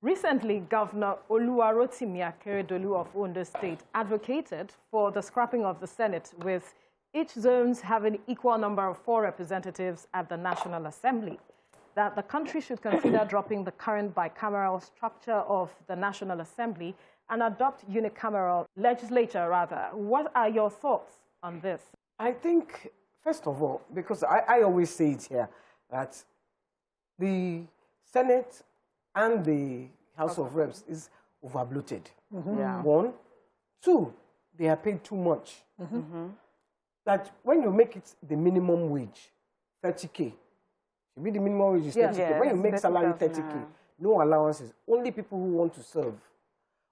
Recently, Governor Rotimi Akeredolu of Ondo State advocated for the scrapping of the Senate, with each zones having equal number of 4 representatives at the National Assembly, that the country should consider dropping the current bicameral structure of the National Assembly and adopt unicameral legislature, rather. What are your thoughts on this? I think, first of all, because I always say it here, that the Senate and the House of Reps is overbloated. Yeah. 1. 2, they are paid too much. That when you make it the minimum wage, 30K, the minimum wage is 30K. Yeah, when you make salary 30K, no allowances, only people who want to serve,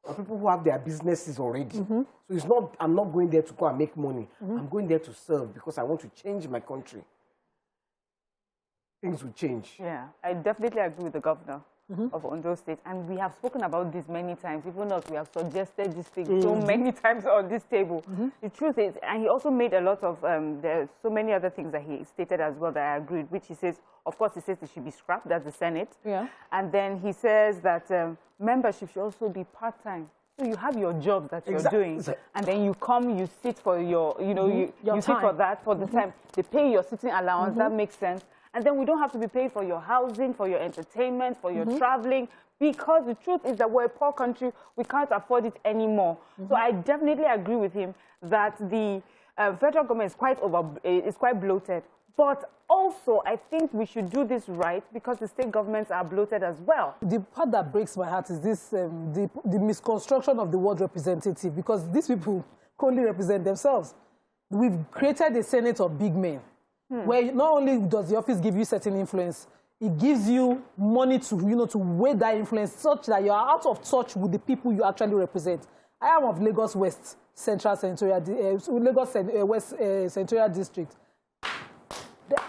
or people who have their businesses already. So it's not, I'm not going there to go and make money. I'm going there to serve because I want to change my country. Things will change. Yeah, I definitely agree with the governor of Ondo State. And we have spoken about this many times. Even us, we have suggested this thing so many times on this table. The truth is, and he also made a lot of, there are so many other things that he stated as well that I agreed, which he says, of course, he says it should be scrapped, that's the Senate. Yeah. And then he says that membership should also be part-time. So you have your job that you're doing, and then you come, you sit for your, you know, you sit for that, for the time. They pay your sitting allowance, that makes sense. And then we don't have to be paid for your housing, for your entertainment, for your traveling, because the truth is that we're a poor country, we can't afford it anymore. So I definitely agree with him that the federal government is quite bloated. But also, I think we should do this right because the state governments are bloated as well. The part that breaks my heart is this, the misconstruction of the word representative, because these people only represent themselves. We've created a Senate of big men, where not only does the office give you certain influence, it gives you money to, to weigh that influence such that you are out of touch with the people you actually represent. I am of Lagos West Central Senatorial, Lagos West Senatorial District.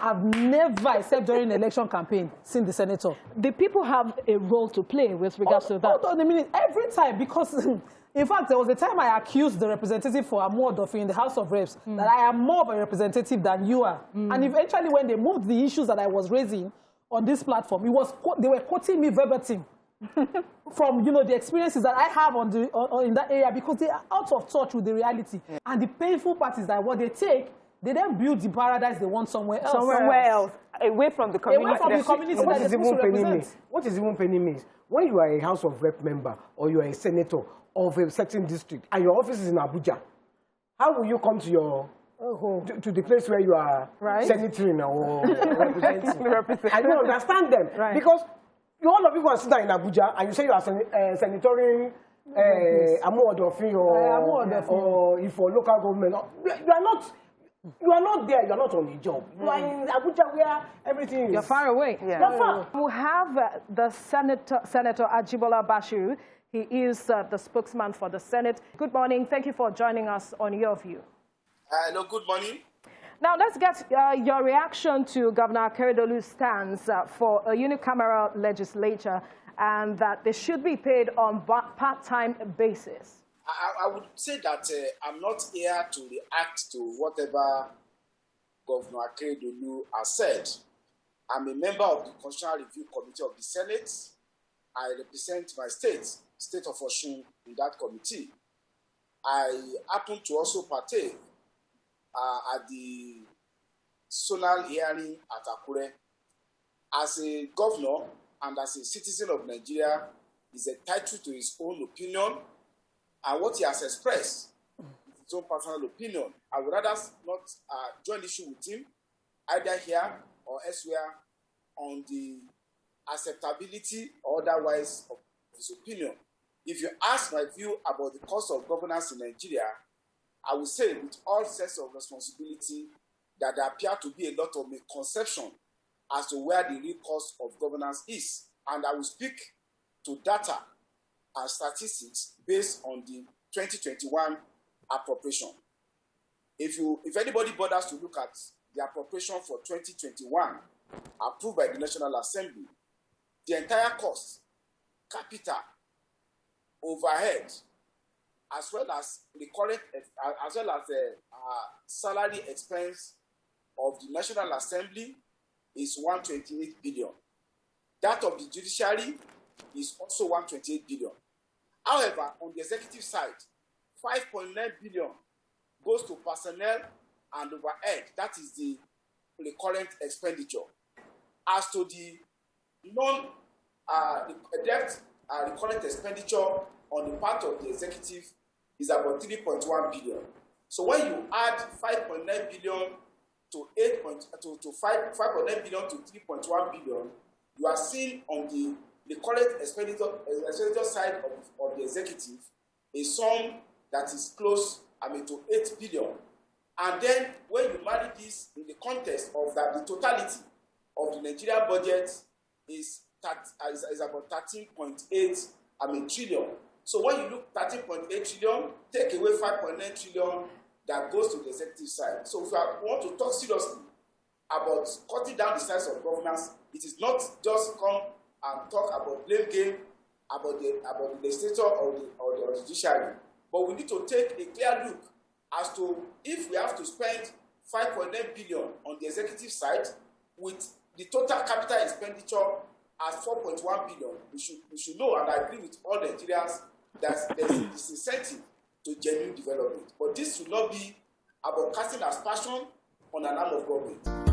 I've never, except during election campaign, seen the senator. The people have a role to play with regards to that. Hold on a minute. Every time, because in fact, there was a time I accused the representative for Amuodofi in the House of Reps that I am more of a representative than you are. And eventually, when they moved the issues that I was raising on this platform, they were quoting me verbatim from the experiences that I have in that area, because they are out of touch with the reality. And the painful part is that what they take, they then build the paradise they want somewhere else. Somewhere else. Away from the community. Away from the community that they're supposed to represent. What is even penny means? When you are a House of Rep member or you are a senator of a certain district and your office is in Abuja, how will you come to your to the place where you are senating or representing? I don't understand them. Because all of you can sit down in Abuja and you say you are senatoring Amuodofi or if for local government. You are not there. You are not on the job. You are in Abuja where everything is. You're far away. Yeah. You're far. We have the Senator Ajibola Bashiru. He is the spokesman for the Senate. Good morning. Thank you for joining us on Your View. Hello, good morning. Now, let's get your reaction to Governor Akeredolu's stance for a unicameral legislature and that they should be paid on part-time basis. I would say that I'm not here to react to whatever Governor Akeredolu has said. I'm a member of the Constitutional Review Committee of the Senate. I represent my state of Osun, in that committee. I happen to also partake at the zonal hearing at Akure. As a governor and as a citizen of Nigeria, he's entitled to his own opinion. And what he has expressed is his own personal opinion. I would rather not join issue with him, either here or elsewhere, on the acceptability or otherwise of his opinion. If you ask my view about the cost of governance in Nigeria, I would say with all sense of responsibility that there appear to be a lot of misconception as to where the real cost of governance is. And I will speak to data and statistics based on the 2021 appropriation. If anybody bothers to look at the appropriation for 2021 approved by the National Assembly, the entire cost, capital, overhead, as well as the current, as well as the salary expense of the National Assembly is 128 billion. That of the judiciary is also 128 billion. However, on the executive side, 5.9 billion goes to personnel and overhead. That is the recurrent expenditure. As to the recurrent expenditure on the part of the executive is about 3.1 billion. So when you add 5.9 billion to 5.9 billion to 3.1 billion, you are seeing on the current expenditure side of the executive a sum that is close, to 8 billion. And then when you marry this in the context of that, the totality of the Nigerian budget is about 13.8 trillion. So when you look 13.8 trillion, take away 5.9 trillion that goes to the executive side. So if you want to talk seriously about cutting down the size of governance, it is not just come and talk about blame game about the legislature or the judiciary, but we need to take a clear look as to if we have to spend 5.9 billion on the executive side with the total capital expenditure at 4.1 billion, we should know, and I agree with all Nigerians, that there is this incentive to genuine development. But this should not be about casting aspersion on an arm of government.